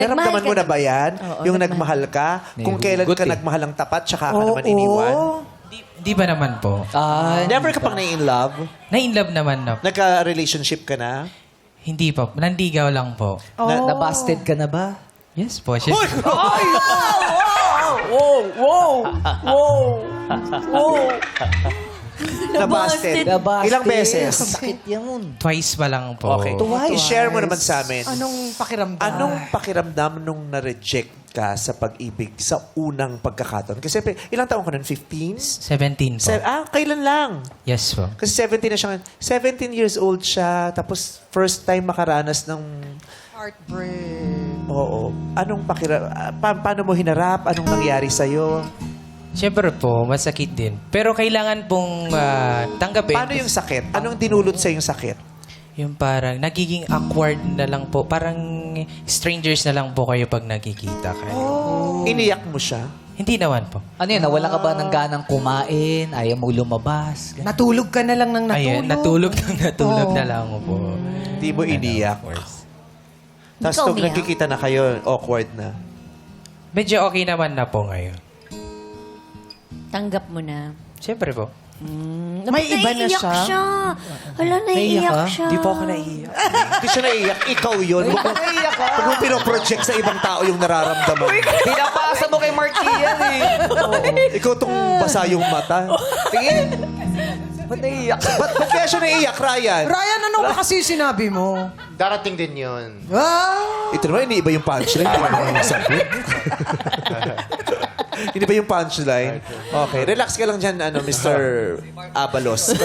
Naramdaman mo na ba yan? Oo, Yung nagmahal ka? Kung kailan ka nagmahal ng tapat, tsaka ka naman iniwan? Di ba naman po? Never ka pang na-in love? Na-in love naman na. Nagka-relationship ka na? Hindi po. Nandigaw lang po. Na-busted ka na ba? Yes po. Yes. Nabasted. Na-busted. Ilang beses? Sakit yan. Twice pa lang po. Okay. Twice. I-share mo naman sa amin. Anong pakiramdam? Anong pakiramdam nung na-reject ka sa pag-ibig sa unang pagkakataon? Kasi ilang taon ka nun? 15? 17 po. Kailan lang? Yes po. Kasi 17 na siya. 17 years old siya. Tapos first time makaranas ng... Heartbreak. Oo. Anong paano mo hinarap? Anong nangyari sa'yo? Siyempre po, masakit din. Pero kailangan pong tanggapin. Paano yung sakit? Anong dinulot sa yung sakit? Yung parang nagiging awkward na lang po. Parang strangers na lang po kayo pag nagkikita kayo. Iniyak mo siya? Hindi naman po. Ano yun, nawala ka ba ng ganang kumain? Ayaw mo lumabas? Natulog ka na lang ng Ayun, natulog na lang po. Hindi mo iniyak. Of course. Tapos Ikaw, nung Mia? nagkikita na kayo, awkward na. Medyo okay naman na po ngayon. Tanggap mo na. Siyempre po. May iba na Naiiyak siya. Hala, naiiyak siya. Di po ako naiiyak. Hindi siya naiiyak. Ikaw yun. Huwag mo pinoproject sa ibang tao yung nararamdaman. Pinapasa mo kay Marky yan Ikaw tong basa yung mata. Tingin. Ba't naiiyak? Ba't kaya siya naiiyak, Ryan? Ryan, ano ba kasi sinabi mo? Darating din yun. Ito naman, iniiba yung punchline. Hindi naman yung sagot. Iniiba yung punchline. Okay, relax ka lang dyan, Mr. Abalos.